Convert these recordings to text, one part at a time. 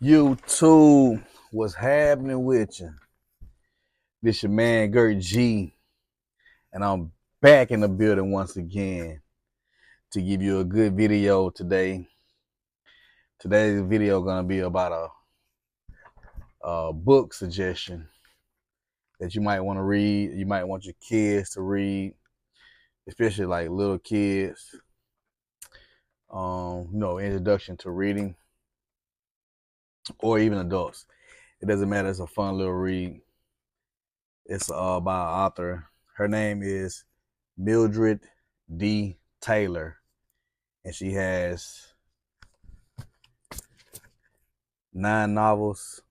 YouTube, what's happening with you? This your man Gert G, and I'm back in the building once again to give you a good video today. Today's video gonna be about a book suggestion that you might want to read. You might want your kids to read, especially like little kids. Introduction to reading, or even adults. It doesn't matter. It's a fun little read. It's by an author. Her name is Mildred D. Taylor, and she has 9 novels.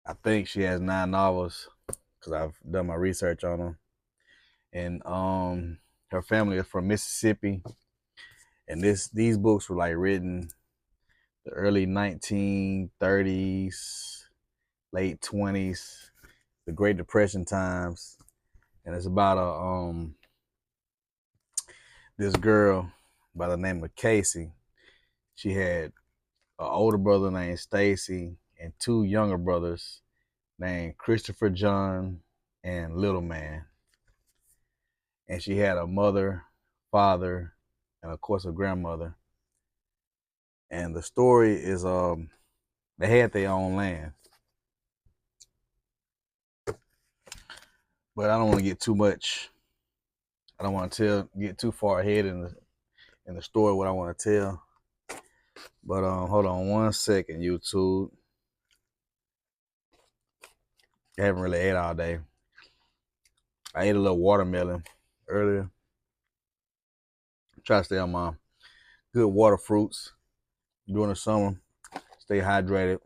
I think she has 9 novels because I've done my research on them. And her family is from Mississippi, and these books were like written the early 1930s, late 20s, the Great Depression times, and it's about this girl by the name of Casey. She had an older brother named Stacy and 2 younger brothers named Christopher John and Little Man. And she had a mother, father, and of course a grandmother. And the story is they had their own land. But I don't want to get too much. I don't want to get too far ahead in the story what I want to tell. But hold on one second, YouTube. I haven't really ate all day. I ate a little watermelon earlier. Try to stay on my good water fruits during the summer. Stay hydrated.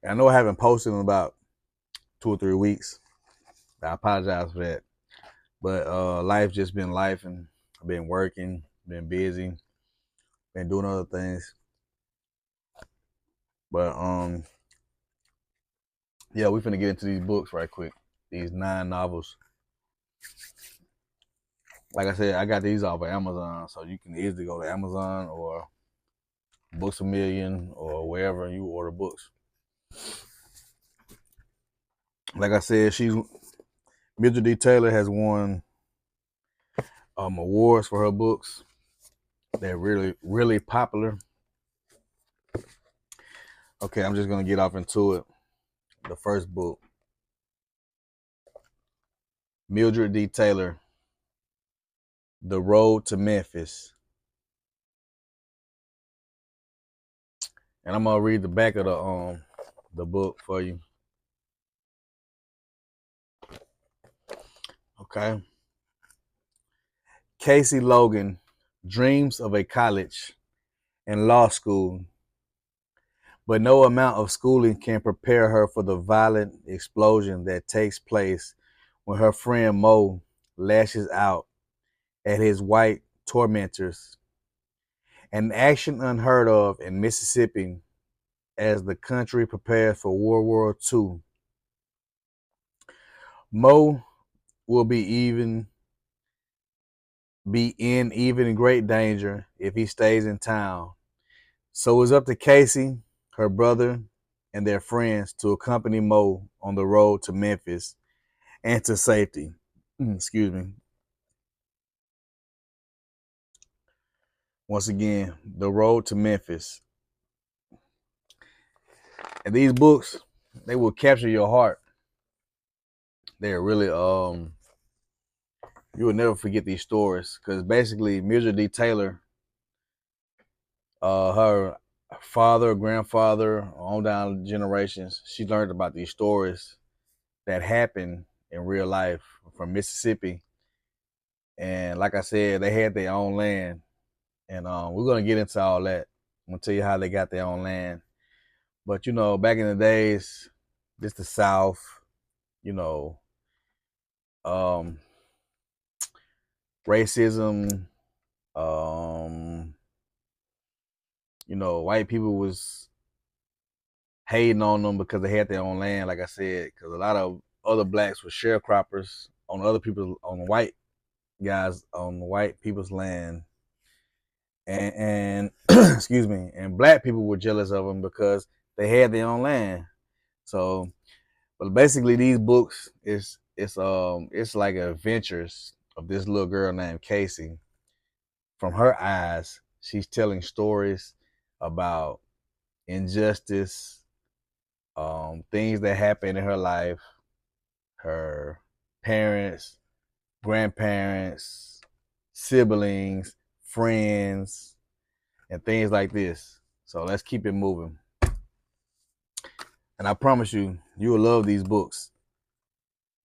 And I know I haven't posted in about 2 or 3 weeks. I apologize for that. But life just been life, and I've been working, been busy, been doing other things. But yeah, we finna get into these books right quick. These 9 novels. Like I said, I got these off of Amazon, so you can easily go to Amazon or Books a Million or wherever you order books. Like I said, Mildred D. Taylor has won awards for her books. They're really, really popular. Okay, I'm just gonna get off into it. The first book, Mildred D. Taylor, The Road to Memphis. And I'm gonna read the back of the book for you. Okay. Casey Logan dreams of a college and law school, but no amount of schooling can prepare her for the violent explosion that takes place when her friend Mo lashes out at his white tormentors. An action unheard of in Mississippi as the country prepares for World War II. Mo will be in even great danger if he stays in town. So it's up to Casey, her brother, and their friends to accompany Mo on the road to Memphis and to safety. Excuse me. Once again, the road to Memphis. And these books, they will capture your heart. They're really you will never forget these stories, because basically Mildred D. Taylor, her father, grandfather, on down generations, she learned about these stories that happened in real life from Mississippi. And like I said, they had their own land. And we're gonna get into all that. I'm gonna tell you how they got their own land. But back in the days, this the South, you know, um, racism, um, white people was hating on them because they had their own land, like I said, because a lot of other blacks were sharecroppers on the white guys on the white people's land. and excuse me, and black people were jealous of them because they had their own land. So, but basically, these books it's like adventures of this little girl named Casey. From her eyes, she's telling stories about injustice, things that happened in her life, her parents, grandparents, siblings, friends, and things like this. So let's keep it moving. And I promise you, you will love these books.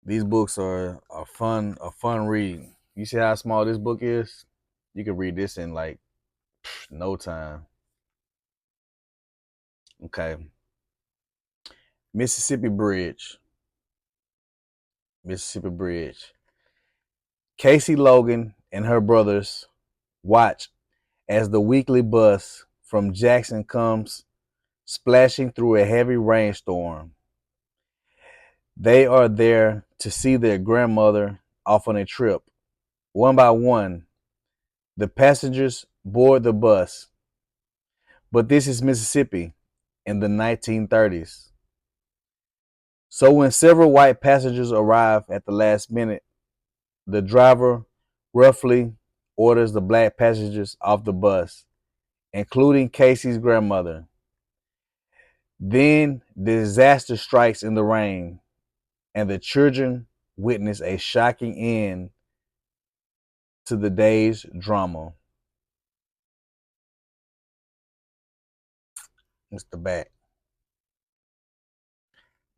These books are a fun read. You see how small this book is? You can read this in like no time. Okay. Mississippi Bridge. Mississippi Bridge. Casey Logan and her brothers watch as the weekly bus from Jackson comes splashing through a heavy rainstorm. They are there to see their grandmother off on a trip. One by one, the passengers board the bus. But this is Mississippi in the 1930s. So when several white passengers arrive at the last minute, the driver roughly orders the black passengers off the bus, including Casey's grandmother. Then disaster strikes in the rain, and the children witness a shocking end to the day's drama. It's the back.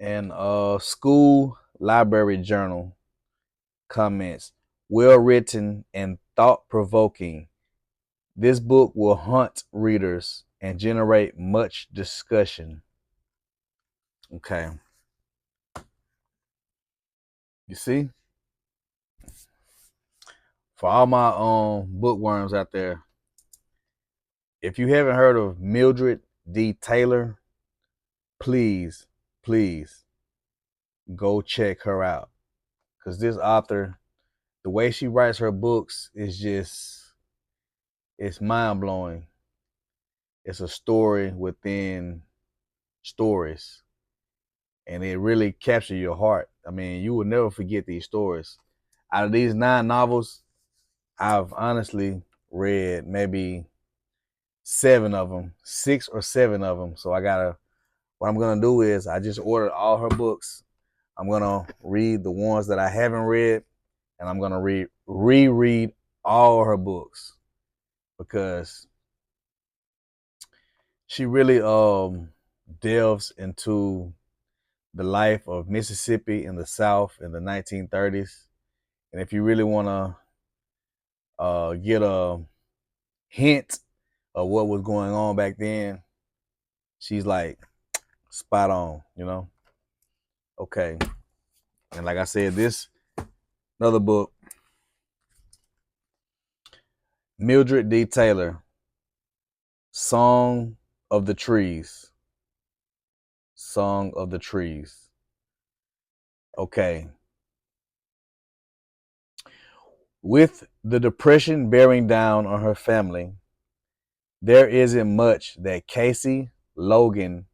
And school library journal comments, well written and thought provoking. This book will haunt readers and generate much discussion. Okay. You see? For all my bookworms out there, if you haven't heard of Mildred D. Taylor, please, please go check her out. Because this author, the way she writes her books is just, it's mind blowing. It's a story within stories. And it really captures your heart. I mean, you will never forget these stories. Out of these 9 novels, I've honestly read maybe 7 of them, 6 or 7 of them. So what I'm gonna do is I just ordered all her books. I'm gonna read the ones that I haven't read, and I'm gonna reread all her books because she really delves into the life of Mississippi in the South in the 1930s. And if you really want to get a hint of what was going on back then, she's like spot on, you know? Okay. And like I said, this another book, Mildred D. Taylor, Song of the Trees. Song of the Trees. Okay. With the depression bearing down on her family, there isn't much that Casey Logan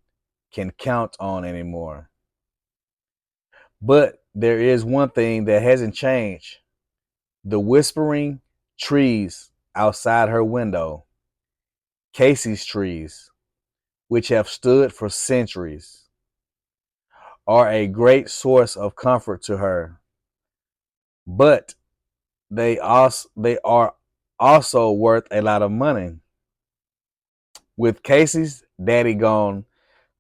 can count on anymore. But there is one thing that hasn't changed: the whispering trees outside her window, Casey's trees, which have stood for centuries, are a great source of comfort to her. But they are also worth a lot of money. With Casey's daddy gone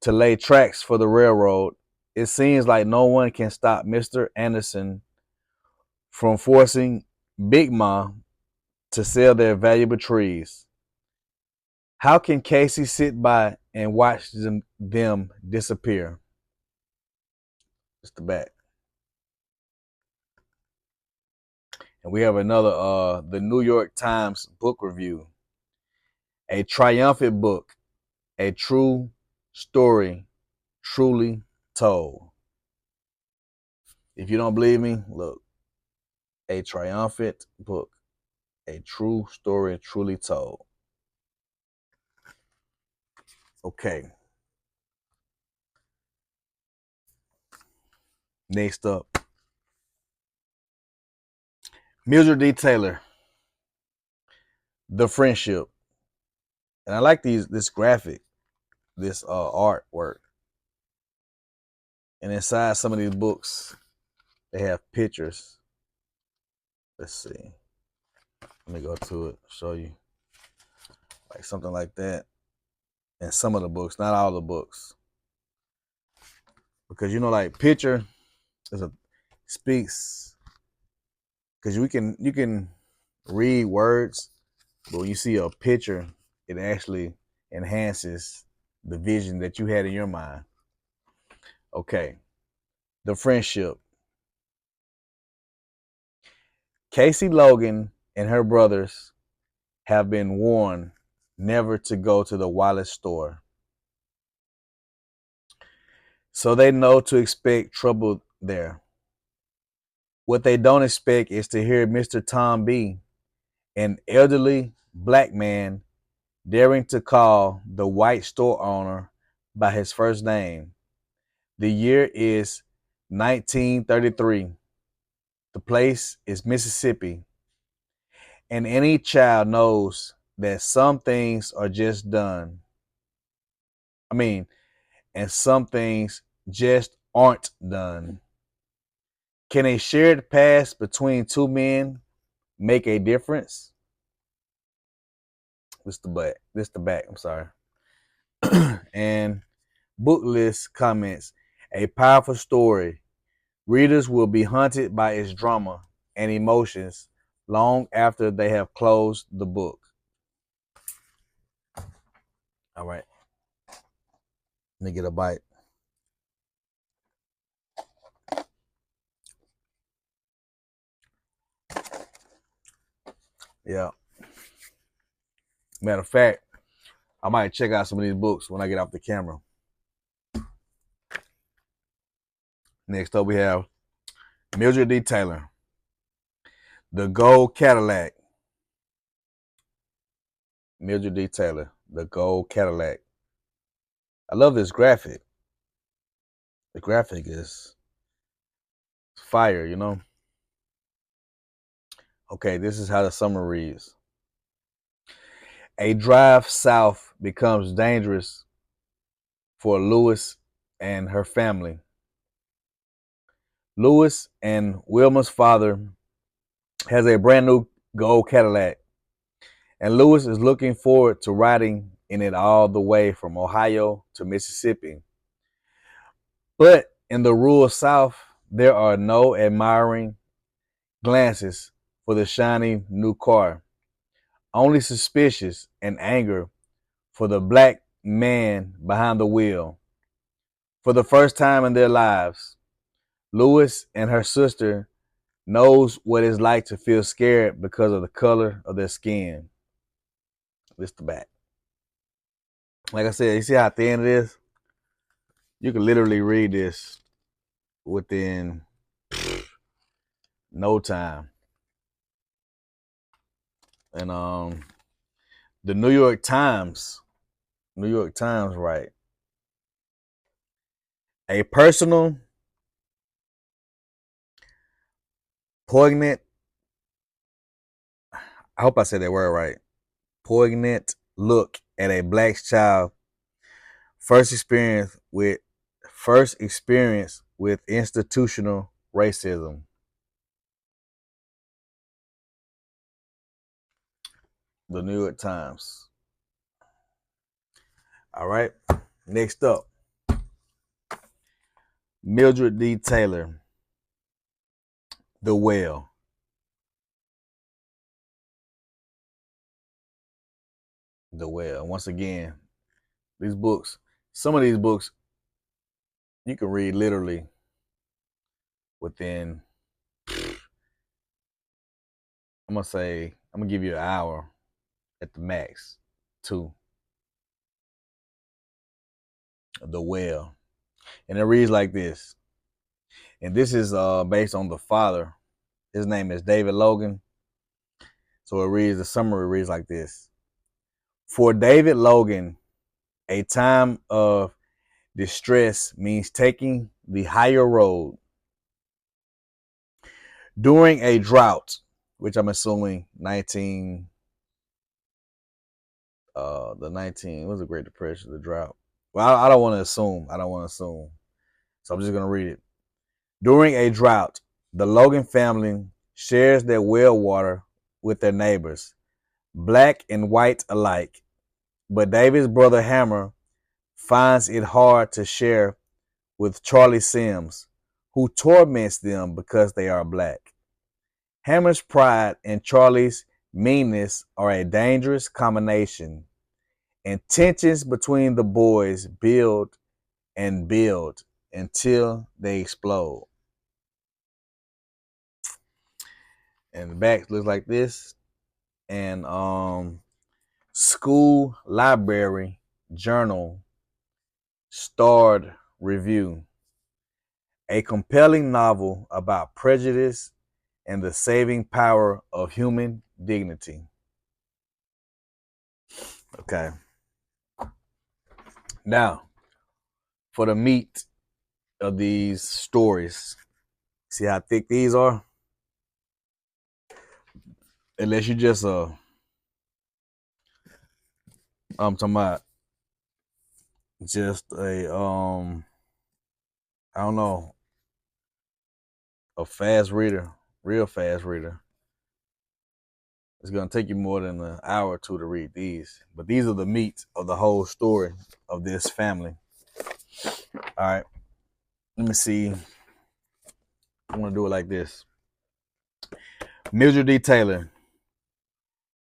to lay tracks for the railroad, it seems like no one can stop Mr. Anderson from forcing Big Ma to sell their valuable trees. How can Casey sit by and watch them disappear? It's the back. And we have another the New York Times book review. A triumphant book, a true story, truly told. If you don't believe me, look. A triumphant book, a true story truly told. Okay. Next up, Mildred D. Taylor, The Friendship. And I like this graphic, this artwork. And inside some of these books, they have pictures. Let's see. Let me go to it, show you. Like something like that. And some of the books, not all the books. Because like picture is a speaks because you can read words, but when you see a picture, it actually enhances the vision that you had in your mind. Okay. The Friendship. Casey Logan and her brothers have been warned never to go to the Wallace store. So they know to expect trouble there. What they don't expect is to hear Mr. Tom B., an elderly black man, daring to call the white store owner by his first name. The year is 1933. The place is Mississippi. And any child knows that some things are just done. And some things just aren't done. Can a shared past between two men make a difference? This the back. I'm sorry. And book list comments. A powerful story. Readers will be haunted by its drama and emotions long after they have closed the book. All right. Let me get a bite. Yeah. Matter of fact, I might check out some of these books when I get off the camera. Next up, we have Mildred D. Taylor, The Gold Cadillac. Mildred D. Taylor, The Gold Cadillac. I love this graphic. The graphic is fire, Okay, this is how the summary reads. A drive south becomes dangerous for Lewis and her family. Lewis and Wilma's father has a brand new gold Cadillac, and Lewis is looking forward to riding in it all the way from Ohio to Mississippi. But in the rural South, there are no admiring glances for the shiny new car, only suspicious and anger for the black man behind the wheel. For the first time in their lives, Lewis and her sister knows what it's like to feel scared because of the color of their skin. This the back. Like I said, you see how thin it is? You can literally read this within no time. And the New York Times, right? A personal, poignant, I hope I said that word right, poignant look at a black child first experience with institutional racism. The New York Times. All right. Next up, Mildred D. Taylor, The Well. The Well. Once again, some of these books, you can read literally within, I'm gonna give you an hour at the max, 2. The Well. And it reads like this. And this is based on the father. His name is David Logan. So the summary reads like this. For David Logan, A time of distress means taking the higher road. During a drought, which I'm assuming 19 the 19 was the Great Depression, the drought. Well, I don't want to assume. I don't want to assume. So I'm just going to read it. During a drought, the Logan family shares their well water with their neighbors, black and white alike. But David's brother Hammer finds it hard to share with Charlie Sims, who torments them because they are black. Hammer's pride and Charlie's meanness are a dangerous combination, and tensions between the boys build and build until they explode. And the back looks like this. And school library journal starred review. A compelling novel about prejudice and the saving power of human dignity. Okay. Now, for the meat of these stories, see how thick these are? Unless you just I'm talking about just a I don't know, a fast reader, real fast reader. It's gonna take you more than an hour or two to read these. But these are the meat of the whole story of this family. All right. Let me see. I want to do it like this. Mildred D. Taylor,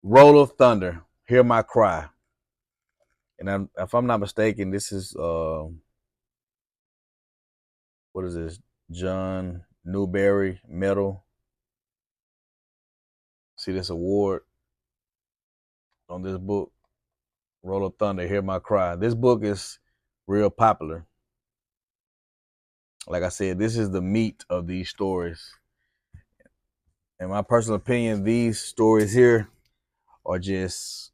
Roll of Thunder, Hear My Cry. And if I'm not mistaken, this is what is this? John Newbery Medal. See this award on this book, Roll of Thunder, Hear My Cry. This book is real popular. Like I said, this is the meat of these stories. In my personal opinion, these stories here are just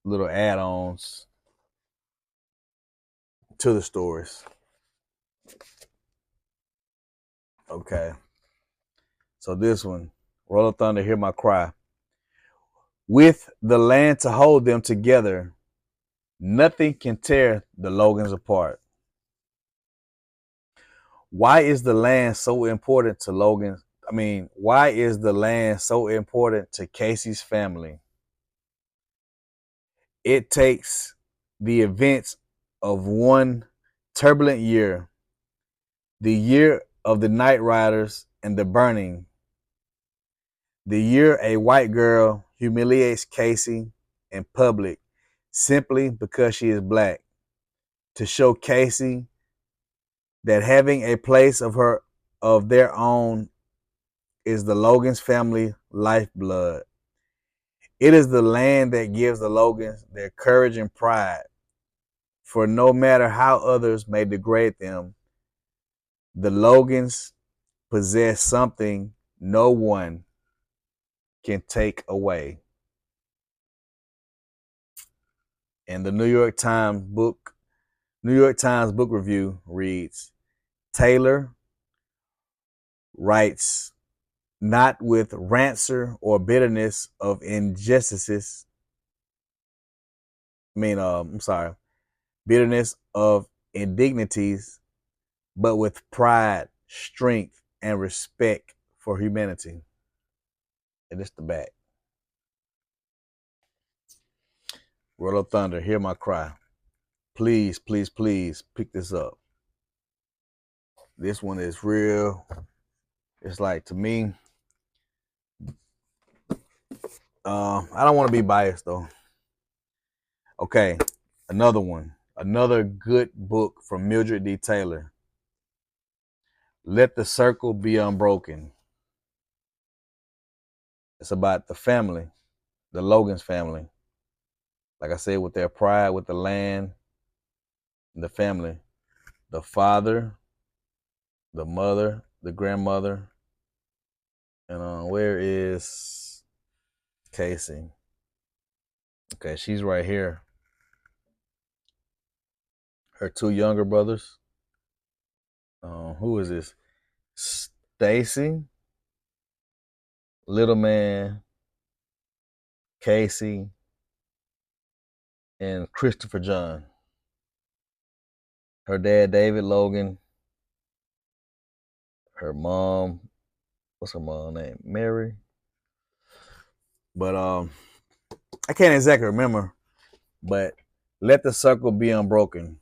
little add-ons to the stories. Okay. So this one, Roll of Thunder, Hear My Cry. With the land to hold them together, nothing can tear the Logans apart. Why is the land so important to Logan? Why is the land so important to Casey's family? It takes the events of one turbulent year, the year of the Night Riders and the burning, the year a white girl humiliates Casey in public simply because she is black, to show Casey that having a place of their own is the Logan's family lifeblood. It is the land that gives the Logans their courage and pride. For no matter how others may degrade them, the Logans possess something no one can take away. And the New York Times book review reads, Taylor writes not with rancor or bitterness of injustices. Bitterness of indignities, but with pride, strength, and respect for humanity. And it's the back. Roll of Thunder, Hear My Cry. Please, please, please pick this up. This one is real. It's like, to me, I don't want to be biased though. Okay, another one. Another good book from Mildred D. Taylor. Let the Circle Be Unbroken. It's about the family, the Logan's family. Like I said, with their pride, with the land, the family. The father, the mother, the grandmother. And where is Casey? Okay, she's right here. her two younger brothers. Who is this? Stacy, Little Man, Casey, and Christopher John. Her dad, David Logan. Her mom, what's her mom name? Mary. But I can't exactly remember. But Let the Circle Be Unbroken.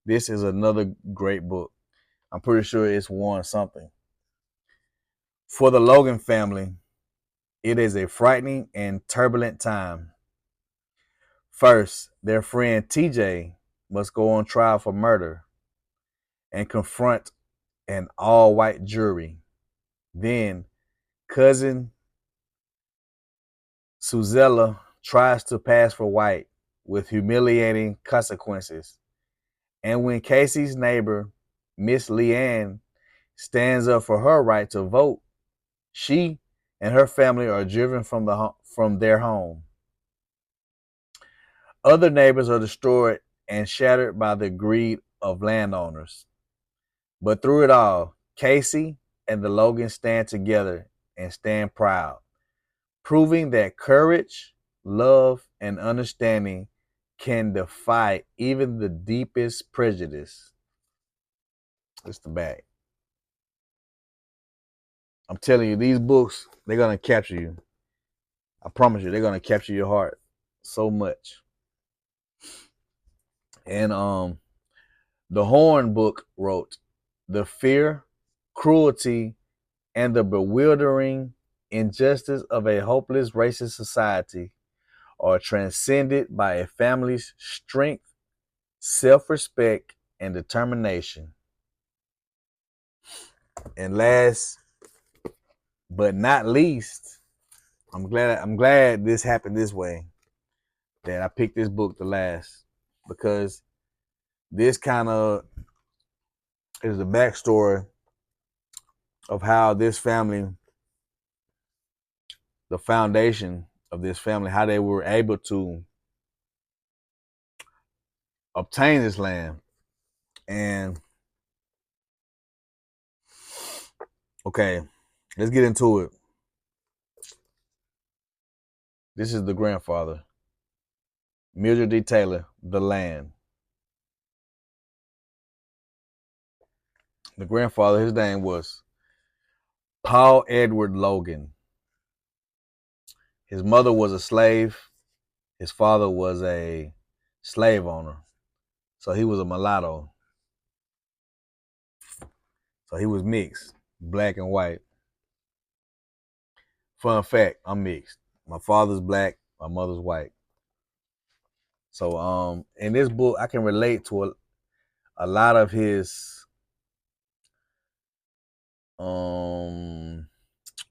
This is another great book. I'm pretty sure it's won something. For the Logan family, it is a frightening and turbulent time. First, their friend TJ must go on trial for murder and confront an all-white jury. Then, cousin Suzella tries to pass for white with humiliating consequences. And when Casey's neighbor, Miss Leanne, stands up for her right to vote, she and her family are driven from their home. Other neighbors are destroyed and shattered by the greed of landowners. But through it all, Casey and the Logans stand together and stand proud, proving that courage, love, and understanding can defy even the deepest prejudice. It's the back. I'm telling you, these books, they're going to capture you. I promise you, they're going to capture your heart so much. And the Horn book wrote, the fear, cruelty, and the bewildering injustice of a hopeless racist society are transcended by a family's strength, self-respect, and determination. And last but not least, I'm glad this happened this way, that I picked this book to last, because this kind of is the backstory of how this family, the foundation of this family, how they were able to obtain this land. And okay, let's get into it. This is the grandfather, Mildred D. Taylor, The Land. The grandfather, his name was Paul Edward Logan. His mother was a slave. His father was a slave owner. So he was a mulatto. So he was mixed, black and white. Fun fact, I'm mixed. My father's black, my mother's white. So in this book, I can relate to a lot of his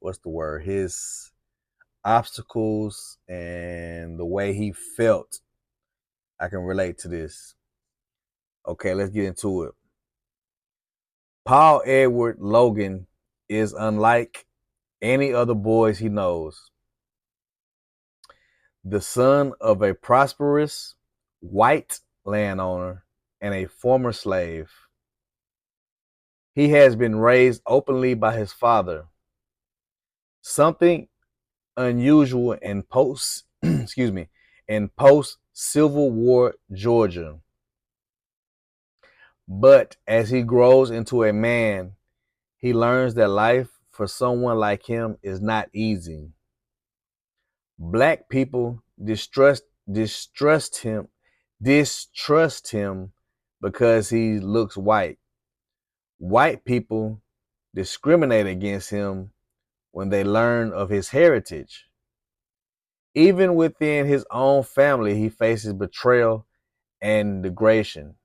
what's the word? His obstacles and the way he felt. I can relate to this. Okay, let's get into it. Paul Edward Logan is unlike any other boys he knows. The son of a prosperous white landowner and a former slave. He has been raised openly by his father. Something unusual in post Civil War Georgia. But as he grows into a man, he learns that life for someone like him is not easy. Black people distrust him because he looks white. White people discriminate against him when they learn of his heritage. Even within his own family, he faces betrayal and degradation.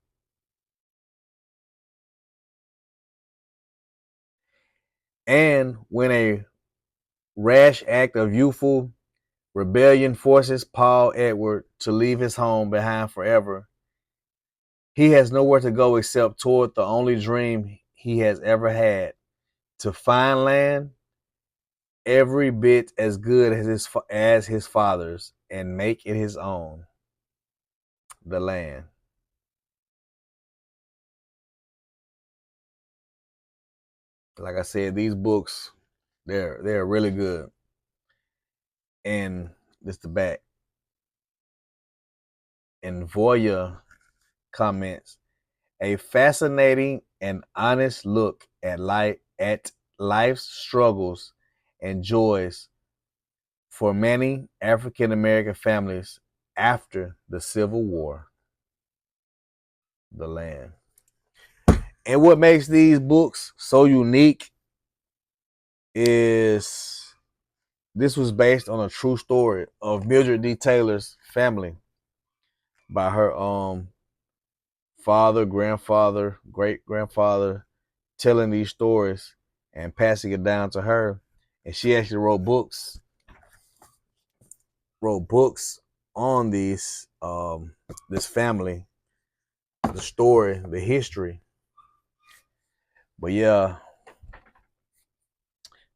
And when a rash act of youthful rebellion forces Paul Edward to leave his home behind forever, he has nowhere to go except toward the only dream he has ever had, to find land every bit as good as his father's and make it his own. The land. Like I said, these books, they're really good. And this the back. And Voya comments, a fascinating and honest look at life's struggles and joys for many African American families after the Civil War. The Land. And what makes these books so unique is this was based on a true story of Mildred D. Taylor's family by her father, grandfather, great grandfather telling these stories and passing it down to her. And she actually wrote books on these this family, the story, the history. But yeah,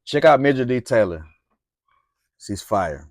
check out Mildred D. Taylor. She's fire.